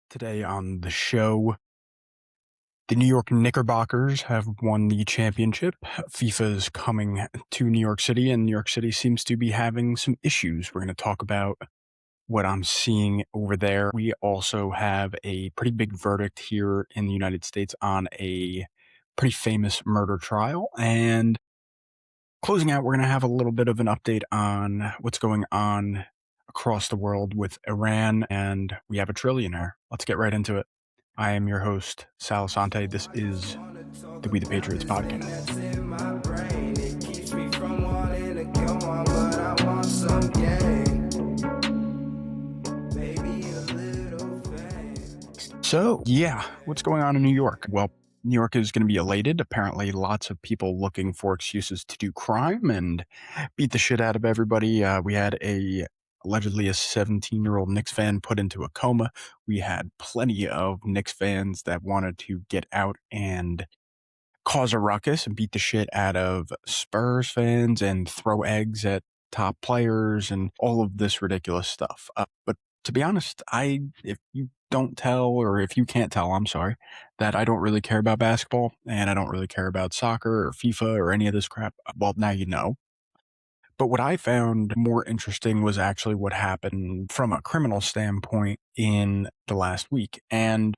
Today on the show, the New York Knickerbockers have won the championship. FIFA is coming to New York City, and New York City seems to be having some issues. We're going to talk about what I'm seeing over there. We also have a pretty big verdict here in the United States on a pretty famous murder trial. And closing out, we're going to have a little bit of an update on what's going on across the world with Iran, and we have a trillionaire. Let's get right into it. I am your host, Sal Assante. This is the We the Patriots podcast. So, yeah, what's going on in New York? Well, New York is going to be elated. Apparently, lots of people looking for excuses to do crime and beat the shit out of everybody. We had allegedly a 17-year-old Knicks fan put into a coma. We had plenty of Knicks fans that wanted to get out and cause a ruckus and beat the shit out of Spurs fans and throw eggs at top players and all of this ridiculous stuff. But to be honest, if you don't tell, or if you can't tell, I'm sorry, that I don't really care about basketball and I don't really care about soccer or FIFA or any of this crap. Well, now you know. But what I found more interesting was actually what happened from a criminal standpoint in the last week. And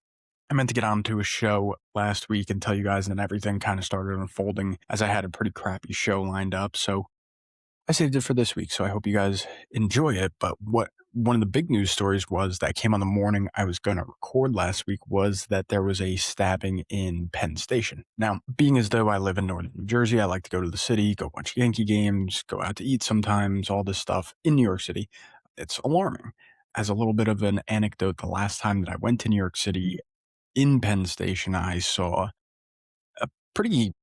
I meant to get onto a show last week and tell you guys, and everything kind of started unfolding as I had a pretty crappy show lined up. So I saved it for this week. So I hope you guys enjoy it. But one of the big news stories was that came on the morning I was going to record last week was that there was a stabbing in Penn Station. Now, being as though I live in northern New Jersey, I like to go to the city, go watch Yankee games, go out to eat sometimes, all this stuff in New York City. It's alarming. As a little bit of an anecdote, the last time that I went to New York City in Penn Station, I saw a pretty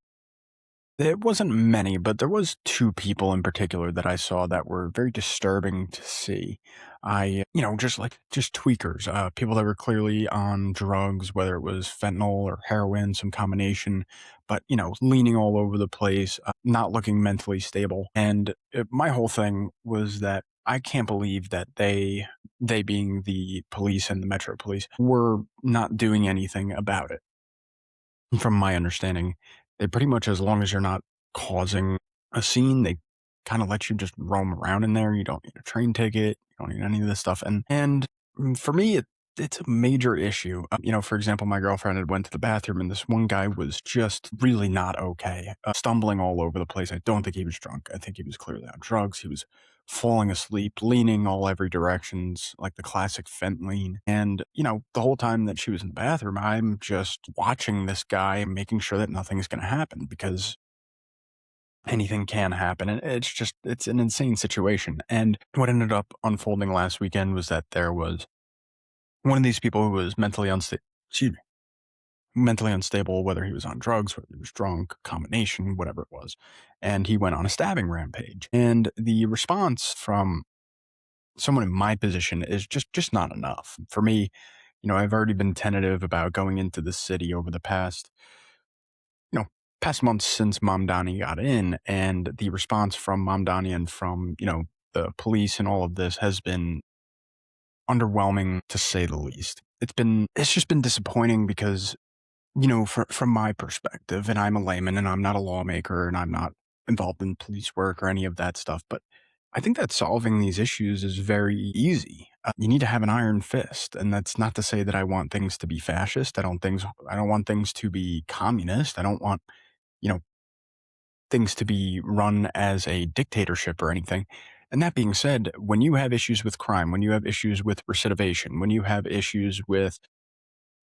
there wasn't many, but there was two people in particular that I saw that were very disturbing to see. Just tweakers, people that were clearly on drugs, whether it was fentanyl or heroin, some combination, but, leaning all over the place, not looking mentally stable. And my whole thing was that I can't believe that they being the police and the Metro Police, were not doing anything about it. From my understanding, they pretty much, as long as you're not causing a scene, they kind of let you just roam around in there. You don't need a train ticket. You don't need any of this stuff. And for me, it's a major issue. For example, my girlfriend had went to the bathroom and this one guy was just really not okay, stumbling all over the place. I don't think he was drunk. I think he was clearly on drugs. He was falling asleep, leaning all every directions, like the classic fent lean. And, the whole time that she was in the bathroom, I'm just watching this guy, making sure that nothing's going to happen, because anything can happen. And it's an insane situation. And what ended up unfolding last weekend was that there was one of these people who was mentally unstable, whether he was on drugs, whether he was drunk, combination, whatever it was. And he went on a stabbing rampage. And the response from someone in my position is just not enough. For me, I've already been tentative about going into the city over the past months since Mamdani got in, and the response from Mamdani and from, the police and all of this has been underwhelming, to say the least. It's just been disappointing because, from my perspective, and I'm a layman and I'm not a lawmaker and I'm not involved in police work or any of that stuff, but I think that solving these issues is very easy. You need to have an iron fist, and that's not to say that I want things to be fascist. I don't want things to be communist. I don't want, things to be run as a dictatorship or anything. And that being said, when you have issues with crime, when you have issues with recidivation, when you have issues with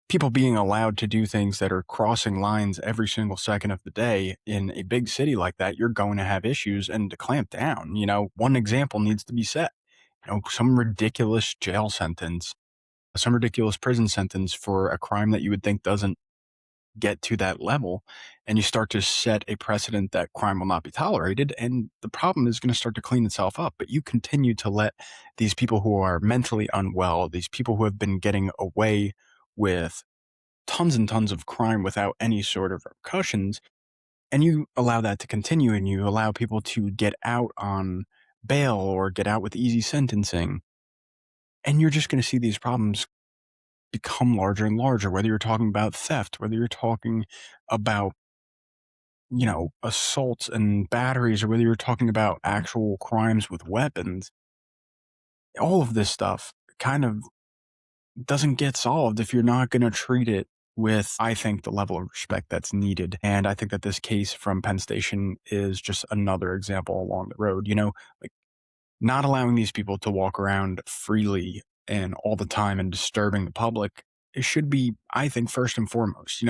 people being allowed to do things that are crossing lines every single second of the day in a big city like that, you're going to have issues. And to clamp down, one example needs to be set. Some ridiculous jail sentence, some ridiculous prison sentence for a crime that you would think doesn't get to that level, and you start to set a precedent that crime will not be tolerated, and the problem is going to start to clean itself up. But you continue to let these people who are mentally unwell, these people who have been getting away with tons and tons of crime without any sort of repercussions, and you allow that to continue, and you allow people to get out on bail or get out with easy sentencing, and you're just going to see these problems become larger and larger, whether you're talking about theft, whether you're talking about, assaults and batteries, or whether you're talking about actual crimes with weapons. All of this stuff kind of doesn't get solved if you're not going to treat it with, I think, the level of respect that's needed. And I think that this case from Penn Station is just another example along the road, like not allowing these people to walk around freely and all the time and disturbing the public. It should be, I think, first and foremost,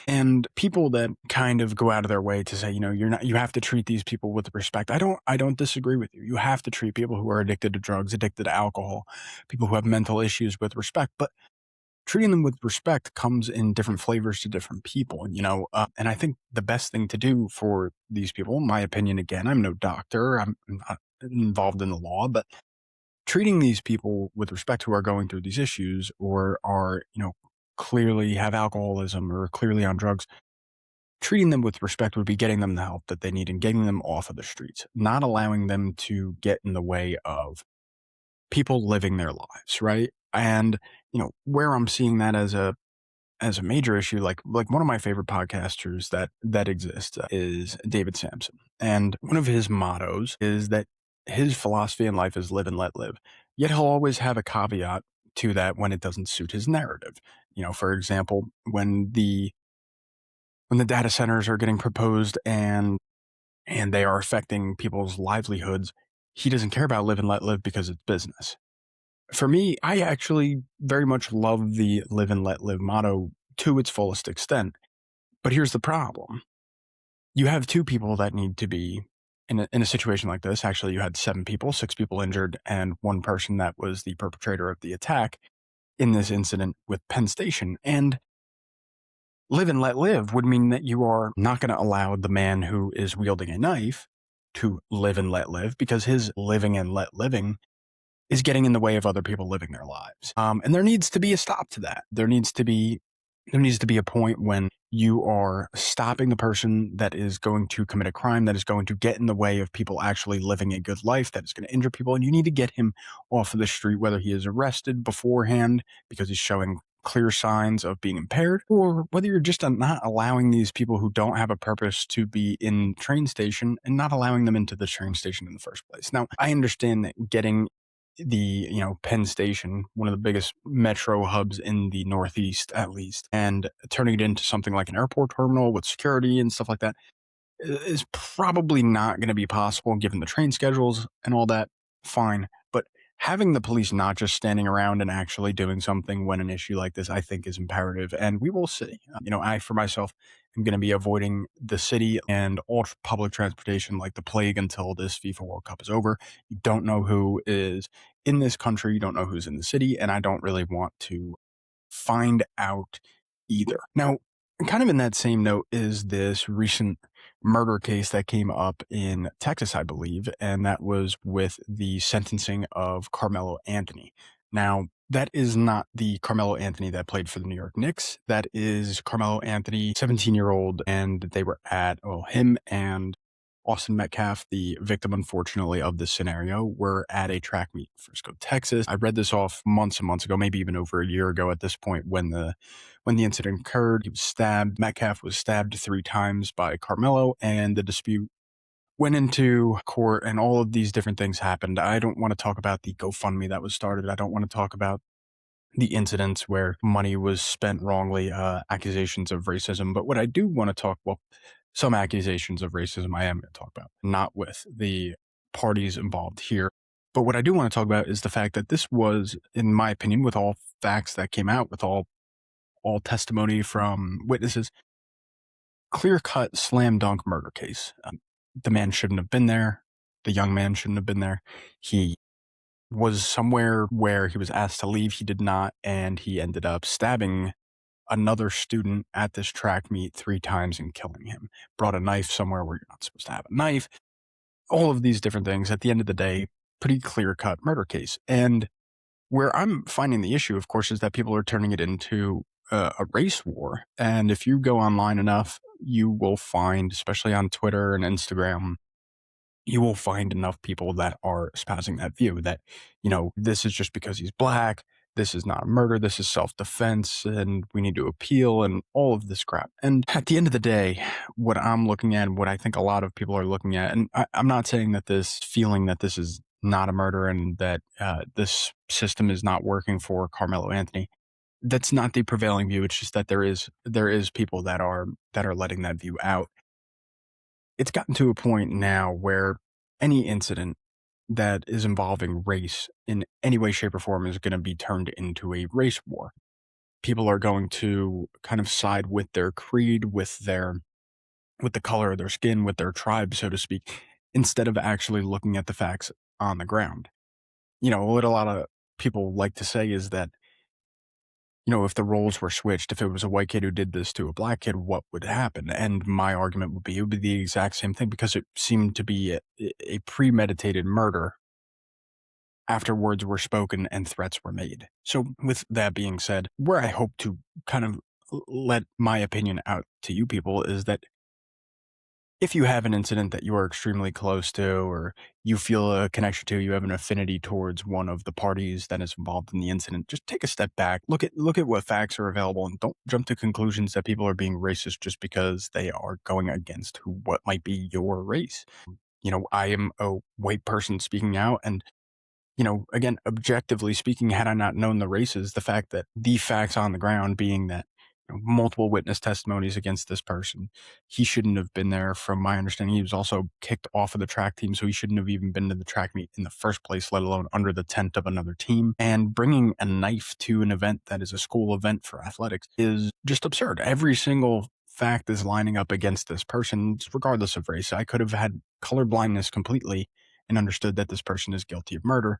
and people that kind of go out of their way to say, you have to treat these people with respect. I don't disagree with you. You have to treat people who are addicted to drugs, addicted to alcohol, people who have mental issues with respect, but treating them with respect comes in different flavors to different people, and I think the best thing to do for these people, in my opinion, again, I'm no doctor, I'm not involved in the law, but treating these people with respect who are going through these issues or are, clearly have alcoholism or clearly on drugs, treating them with respect would be getting them the help that they need and getting them off of the streets, not allowing them to get in the way of people living their lives, right? And, where I'm seeing that as a major issue, like one of my favorite podcasters that exists is David Sampson, and one of his mottos is that his philosophy in life is live and let live. Yet he'll always have a caveat to that when it doesn't suit his narrative. For example, when the data centers are getting proposed and they are affecting people's livelihoods, he doesn't care about live and let live because it's business. For me, I actually very much love the live and let live motto to its fullest extent. But here's the problem. You have two people that need to be in a situation like this. Actually, you had 7 people, 6 people injured, and one person that was the perpetrator of the attack in this incident with Penn Station. And live and let live would mean that you are not going to allow the man who is wielding a knife to live and let live, because his living and let living is getting in the way of other people living their lives. And there needs to be a stop to that. There needs to be a point when you are stopping the person that is going to commit a crime, that is going to get in the way of people actually living a good life, that is going to injure people. And you need to get him off of the street, whether he is arrested beforehand because he's showing clear signs of being impaired, or whether you're just not allowing these people who don't have a purpose to be in train station and not allowing them into the train station in the first place. Now, I understand that getting the Penn Station, one of the biggest metro hubs in the Northeast at least, and turning it into something like an airport terminal with security and stuff like that is probably not going to be possible given the train schedules and all that. Fine, but having the police not just standing around and actually doing something when an issue like this, I think, is imperative, and we will see. I for myself am going to be avoiding the city and all public transportation like the plague until this FIFA World Cup is over. You don't know who is in this country, you don't know who's in the city, and I don't really want to find out either. Now, kind of in that same note is this recent murder case that came up in Texas, I believe, and that was with the sentencing of Carmelo Anthony. Now, that is not the Carmelo Anthony that played for the New York Knicks. That is Carmelo Anthony, 17-year-old, and they were him and Austin Metcalf, the victim, unfortunately, of this scenario, were at a track meet in Frisco, Texas. I read this off months and months ago, maybe even over a year ago at this point when the incident occurred. He was stabbed. Metcalf was stabbed 3 times by Carmelo, and the dispute went into court, and all of these different things happened. I don't want to talk about the GoFundMe that was started. I don't want to talk about the incidents where money was spent wrongly, accusations of racism. But what I do want to some accusations of racism I am going to talk about, not with the parties involved here. But what I do want to talk about is the fact that this was, in my opinion, with all facts that came out, with all testimony from witnesses, clear-cut slam dunk murder case. The man shouldn't have been there. The young man shouldn't have been there. He was somewhere where he was asked to leave. He did not, and he ended up stabbing another student at this track meet 3 times and killing him. Brought a knife somewhere where you're not supposed to have a knife. All of these different things. At the end of the day, pretty clear-cut murder case. And where I'm finding the issue, of course, is that people are turning it into a race war. And if you go online enough, you will find, especially on Twitter and Instagram, you will find enough people that are espousing that view that, this is just because he's black. this is not a murder, this is self-defense, and we need to appeal, and all of this crap. And at the end of the day, what I'm looking at, and what I think a lot of people are looking at, and I'm not saying that this feeling that this is not a murder and that this system is not working for Carmelo Anthony. That's not the prevailing view. It's just that there is people that are letting that view out. It's gotten to a point now where any incident that is involving race in any way, shape, or form is going to be turned into a race war. People are going to kind of side with their creed, with the color of their skin, with their tribe, so to speak, instead of actually looking at the facts on the ground. What a lot of people like to say is that, if the roles were switched, if it was a white kid who did this to a black kid, what would happen? And my argument would be it would be the exact same thing, because it seemed to be a premeditated murder after words were spoken and threats were made. So with that being said, where I hope to kind of let my opinion out to you people is that if you have an incident that you are extremely close to, or you feel a connection to, you have an affinity towards one of the parties that is involved in the incident, just take a step back, look at what facts are available, and don't jump to conclusions that people are being racist just because they are going against what might be your race. I am a white person speaking out, and again, objectively speaking, had I not known the races, the fact that the facts on the ground being that multiple witness testimonies against this person, he shouldn't have been there. From my understanding, he was also kicked off of the track team, so he shouldn't have even been to the track meet in the first place, let alone under the tent of another team. And bringing a knife to an event that is a school event for athletics is just absurd. Every single fact is lining up against this person, regardless of race. I could have had color blindness completely and understood that this person is guilty of murder.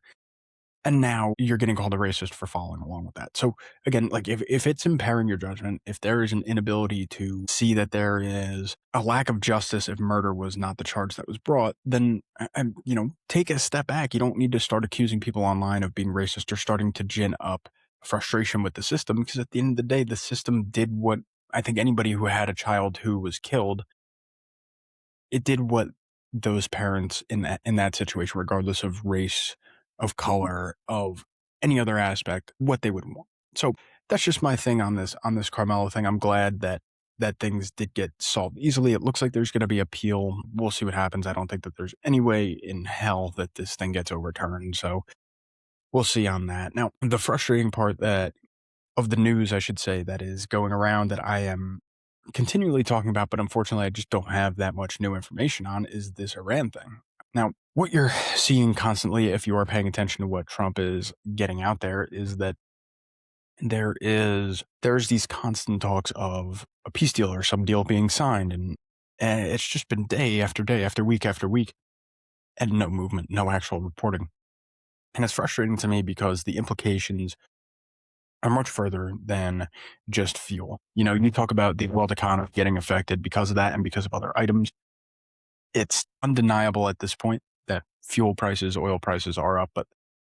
And now you're getting called a racist for following along with that. So again, like if it's impairing your judgment, if there is an inability to see that there is a lack of justice, if murder was not the charge that was brought, then take a step back. You don't need to start accusing people online of being racist or starting to gin up frustration with the system, because at the end of the day, the system did what I think anybody who had a child who was killed, it did what those parents in that situation, regardless of race, of color, of any other aspect, what they would want. So that's just my thing on this Carmelo thing. I'm glad that things did get solved easily. It looks like there's going to be appeal. We'll see what happens. I don't think that there's any way in hell that this thing gets overturned. So we'll see on that. Now, the frustrating part of the news, I should say, that is going around that I am continually talking about, but unfortunately I just don't have that much new information on, is this Iran thing. Now, what you're seeing constantly, if you are paying attention to what Trump is getting out there, is that there's these constant talks of a peace deal or some deal being signed, and it's just been day after day after week, and no movement, no actual reporting. And it's frustrating to me because the implications are much further than just fuel. You talk about the world economy getting affected because of that and because of other items. It's undeniable at this point that fuel prices, oil prices are up, but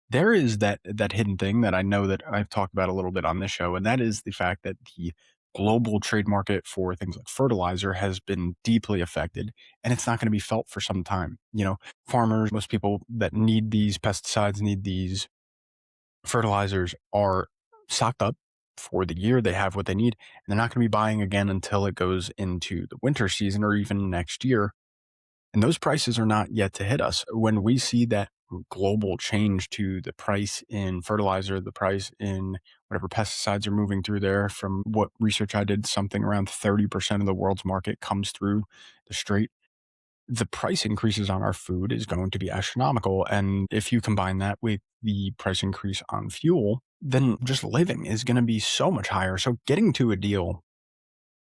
there is that hidden thing that I know that I've talked about a little bit on this show, and that is the fact that the global trade market for things like fertilizer has been deeply affected, and it's not going to be felt for some time. Farmers, most people that need these pesticides, need these fertilizers, are stocked up for the year. They have what they need, and they're not going to be buying again until it goes into the winter season or even next year. And those prices are not yet to hit us. When we see that global change to the price in fertilizer, the price in whatever pesticides are moving through there, from what research I did, something around 30% of the world's market comes through the strait. The price increases on our food is going to be astronomical. And if you combine that with the price increase on fuel, then just living is going to be so much higher. So getting to a deal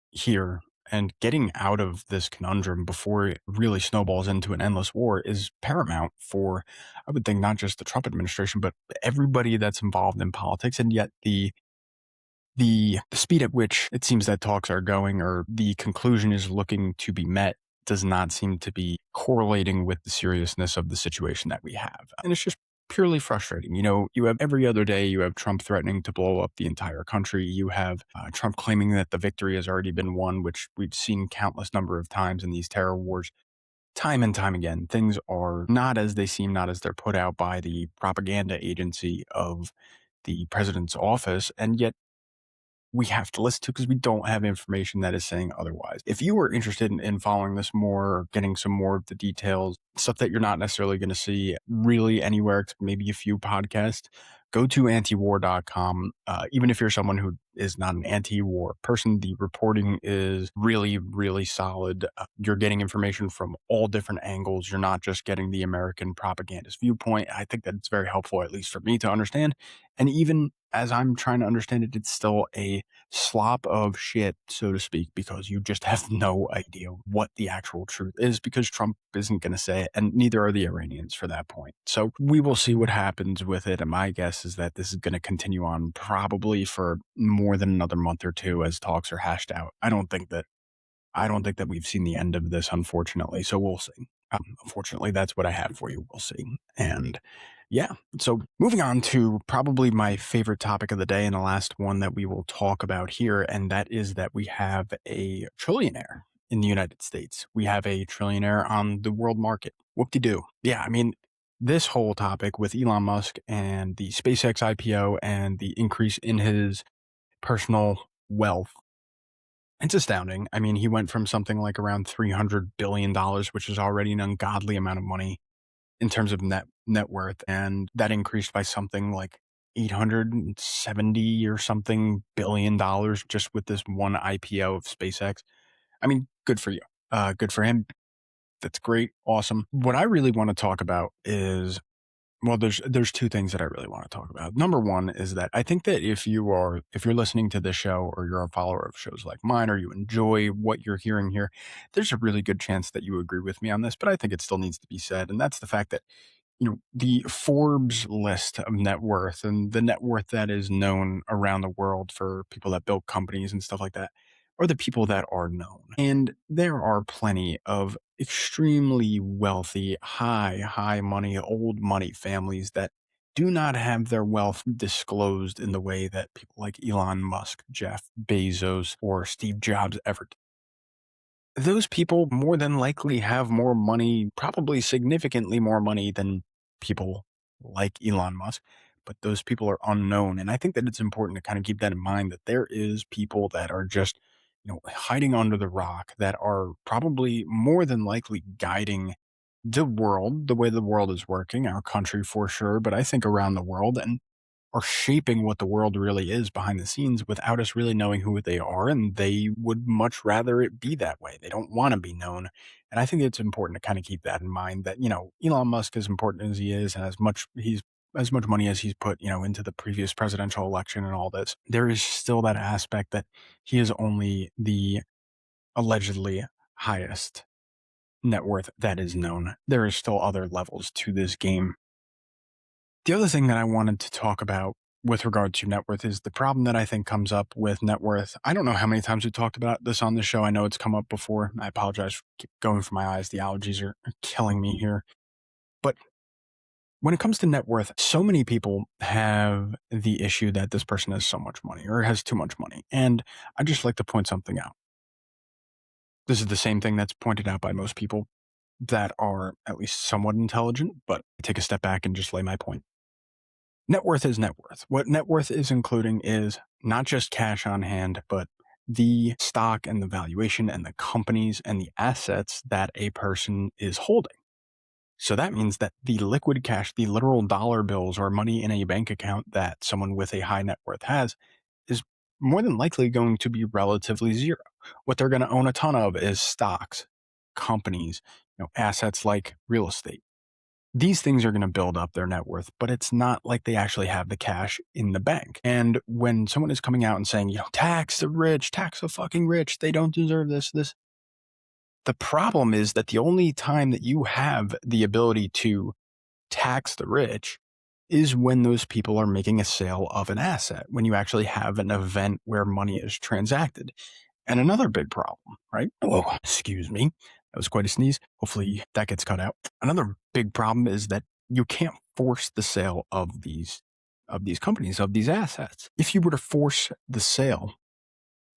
here and getting out of this conundrum before it really snowballs into an endless war is paramount for, I would think, not just the Trump administration, but everybody that's involved in politics. And yet the speed at which it seems that talks are going, or the conclusion is looking to be met, does not seem to be correlating with the seriousness of the situation that we have. And it's just purely frustrating. You have every other day, you have Trump threatening to blow up the entire country. You have Trump claiming that the victory has already been won, which we've seen countless number of times in these terror wars. Time and time again, things are not as they seem, not as they're put out by the propaganda agency of the president's office, and yet we have to listen to because we don't have information that is saying otherwise. If you are interested in following this more, or getting some more of the details, stuff that you're not necessarily going to see really anywhere, except maybe a few podcasts, go to antiwar.com. Even if you're someone who is not an anti-war person, the reporting is really, really solid. You're getting information from all different angles. You're not just getting the American propagandist viewpoint. I think that it's very helpful, at least for me, to understand. And even as I'm trying to understand it, it's still a slop of shit, so to speak, because you just have no idea what the actual truth is, because Trump isn't going to say it, and neither are the Iranians for that point. So we will see what happens with it. And my guess is that this is going to continue on probably for more than another month or two as talks are hashed out. I don't think that we've seen the end of this, unfortunately. So we'll see. Unfortunately, that's what I have for you. We'll see. And yeah, so moving on to probably my favorite topic of the day and the last one that we will talk about here, and that is that we have a trillionaire in the United States. We have a trillionaire on the world market. Whoop-de-doo. Yeah, I mean, this whole topic with Elon Musk and the SpaceX IPO and the increase in his personal wealth, it's astounding. I mean, he went from something like around $300 billion, which is already an ungodly amount of money in terms of net worth. And that increased by something like 870 or something $billion just with this one IPO of SpaceX. I mean, good for you. Good for him. That's great. Awesome. What I really want to talk about is, well, there's two things that I really want to talk about. Number one is that I think that if you're listening to this show, or you're a follower of shows like mine, or you enjoy what you're hearing here, there's a really good chance that you agree with me on this, but I think it still needs to be said. And that's the fact that, the Forbes list of net worth, and the net worth that is known around the world for people that build companies and stuff like that, are the people that are known. And there are plenty of extremely wealthy, high money, old money families that do not have their wealth disclosed in the way that people like Elon Musk, Jeff Bezos, or Steve Jobs ever did. Those people more than likely have more money, probably significantly more money than people like Elon Musk, but those people are unknown. And I think that it's important to kind of keep that in mind, that there is people that are just, hiding under the rock, that are probably more than likely guiding the world, the way the world is working, our country for sure, but I think around the world, and are shaping what the world really is behind the scenes without us really knowing who they are. And they would much rather it be that way. They don't want to be known. And I think it's important to kind of keep that in mind, that, Elon Musk, as important as he is, and as much money as he's put, into the previous presidential election and all this, there is still that aspect that he is only the allegedly highest net worth that is known. There is still other levels to this game. The other thing that I wanted to talk about with regard to net worth is the problem that I think comes up with net worth. I don't know how many times we talked about this on the show. I know it's come up before. I apologize for keep going for my eyes. The allergies are killing me here. But when it comes to net worth, so many people have the issue that this person has so much money or has too much money. And I just like to point something out. This is the same thing that's pointed out by most people that are at least somewhat intelligent, but I take a step back and just lay my point. Net worth is net worth. What net worth is including is not just cash on hand, but the stock and the valuation and the companies and the assets that a person is holding. So that means that the liquid cash, the literal dollar bills or money in a bank account that someone with a high net worth has, is more than likely going to be relatively zero. What they're going to own a ton of is stocks, companies, assets like real estate. These things are going to build up their net worth, but it's not like they actually have the cash in the bank. And when someone is coming out and saying, tax the rich, tax the fucking rich, they don't deserve this, the problem is that the only time that you have the ability to tax the rich is when those people are making a sale of an asset, when you actually have an event where money is transacted. And another big problem, right? Oh, excuse me. That was quite a sneeze. Hopefully that gets cut out. Another big problem is that you can't force the sale of these companies, of these assets. If you were to force the sale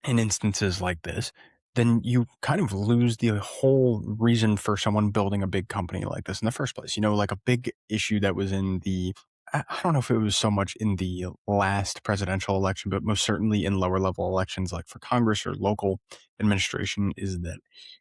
in instances like this, then you kind of lose the whole reason for someone building a big company like this in the first place. Like a big issue that was in the I don't know if it was so much in the last presidential election, but most certainly in lower level elections like for Congress or local administration, is that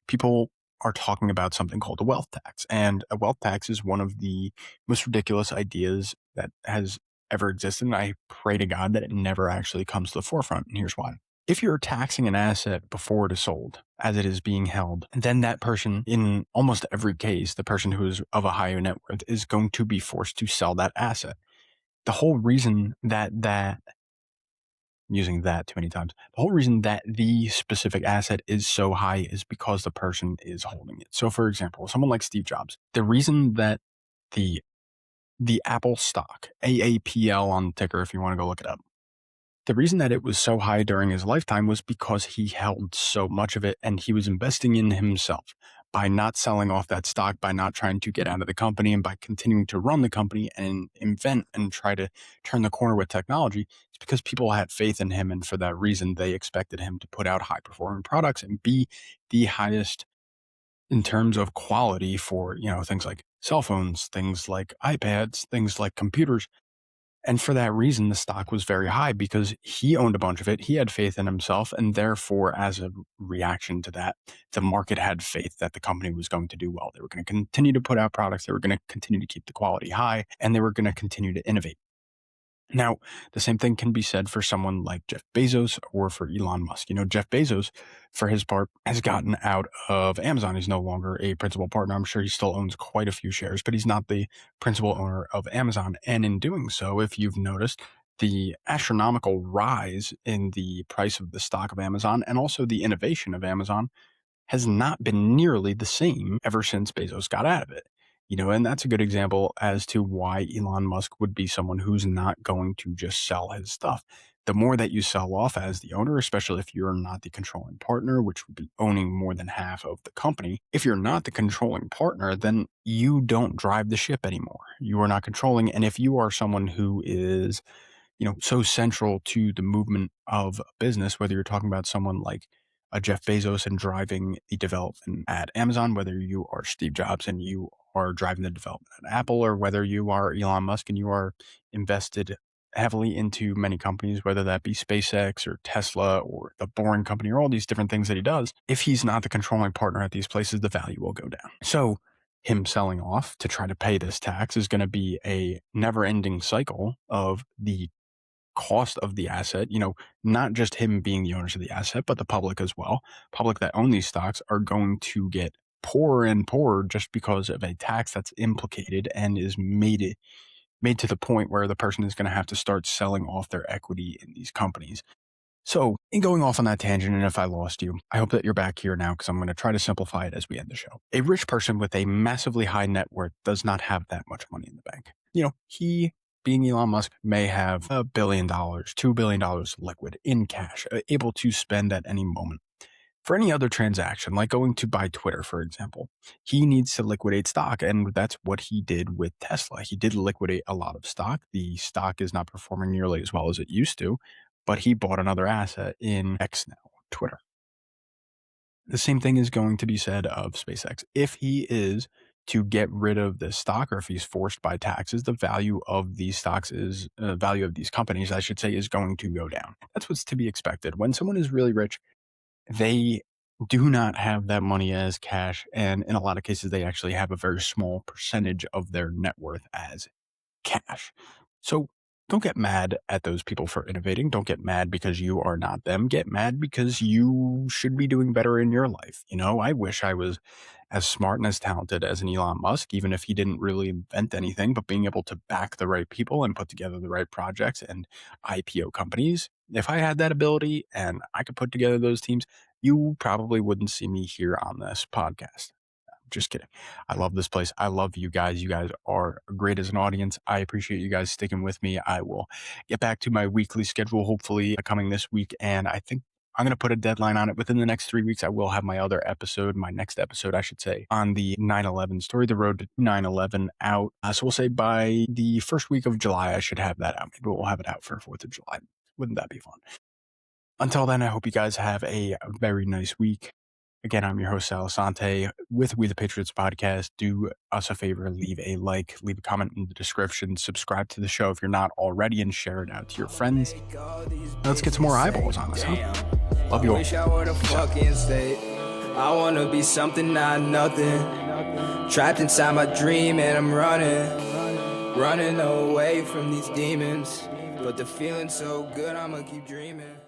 people are talking about something called a wealth tax. And a wealth tax is one of the most ridiculous ideas that has ever existed. And I pray to God that it never actually comes to the forefront. And here's why. If you're taxing an asset before it is sold, as it is being held, then that person, in almost every case, the person who is of a higher net worth, is going to be forced to sell that asset. The whole reason that I'm using that too many times, the whole reason that the specific asset is so high is because the person is holding it. So for example, someone like Steve Jobs, the reason that the Apple stock, AAPL on the ticker, if you want to go look it up, the reason that it was so high during his lifetime was because he held so much of it and he was investing in himself by not selling off that stock, by not trying to get out of the company, and by continuing to run the company and invent and try to turn the corner with technology. It's because people had faith in him. And for that reason, they expected him to put out high performing products and be the highest in terms of quality for, things like cell phones, things like iPads, things like computers. And for that reason, the stock was very high because he owned a bunch of it. He had faith in himself. And therefore, as a reaction to that, the market had faith that the company was going to do well. They were going to continue to put out products. They were going to continue to keep the quality high, and they were going to continue to innovate. Now, the same thing can be said for someone like Jeff Bezos or for Elon Musk. Jeff Bezos, for his part, has gotten out of Amazon. He's no longer a principal partner. I'm sure he still owns quite a few shares, but he's not the principal owner of Amazon. And in doing so, if you've noticed, the astronomical rise in the price of the stock of Amazon and also the innovation of Amazon has not been nearly the same ever since Bezos got out of it. And that's a good example as to why Elon Musk would be someone who's not going to just sell his stuff. The more that you sell off as the owner, especially if you're not the controlling partner, which would be owning more than half of the company, if you're not the controlling partner, then you don't drive the ship anymore. You are not controlling. And if you are someone who is, so central to the movement of business, whether you're talking about someone like a Jeff Bezos and driving the development at Amazon, whether you are Steve Jobs and you are driving the development at Apple, or whether you are Elon Musk and you are invested heavily into many companies, whether that be SpaceX or Tesla or the Boring Company or all these different things that he does, if he's not the controlling partner at these places, the value will go down. So him selling off to try to pay this tax is going to be a never-ending cycle of the cost of the asset, not just him being the owners of the asset, but the public as well. Public that own these stocks are going to get poorer and poorer just because of a tax that's implicated and is made to the point where the person is going to have to start selling off their equity in these companies. So, in going off on that tangent, and if I lost you, I hope that you're back here now because I'm going to try to simplify it as we end the show. A rich person with a massively high net worth does not have that much money in the bank. He, being Elon Musk, may have $1 billion, $2 billion liquid in cash, able to spend at any moment. For any other transaction, like going to buy Twitter, for example, he needs to liquidate stock. And that's what he did with Tesla. He did liquidate a lot of stock. The stock is not performing nearly as well as it used to, but he bought another asset in X now, Twitter. The same thing is going to be said of SpaceX. If he is to get rid of this stock, or if he's forced by taxes, the value of these stocks is value of these companies, I should say, is going to go down. That's what's to be expected. When someone is really rich, they do not have that money as cash. And in a lot of cases, they actually have a very small percentage of their net worth as cash. So don't get mad at those people for innovating. Don't get mad because you are not them. Get mad because you should be doing better in your life. I wish I was as smart and as talented as an Elon Musk, even if he didn't really invent anything, but being able to back the right people and put together the right projects and IPO companies. If I had that ability and I could put together those teams, you probably wouldn't see me here on this podcast. Just kidding. I love this place. I love you guys. You guys are great as an audience. I appreciate you guys sticking with me. I will get back to my weekly schedule, hopefully coming this week. And I think I'm going to put a deadline on it. Within the next 3 weeks, I will have my next episode, I should say, on the 9/11 story, the road to 9/11 out. So we'll say by the first week of July, I should have that out. Maybe we'll have it out for 4th of July. Wouldn't that be fun? Until then, I hope you guys have a very nice week. Again, I'm your host, Sal Assante, with We the Patriots podcast. Do us a favor, leave a like, leave a comment in the description, subscribe to the show if you're not already, and share it out to your friends. Now let's get some more eyeballs on this, huh? Love you all. Wish I were the fucking state. I wanna be something, not nothing. Trapped inside my dream and I'm running away from these demons. But the feeling's so good, I'ma keep dreaming.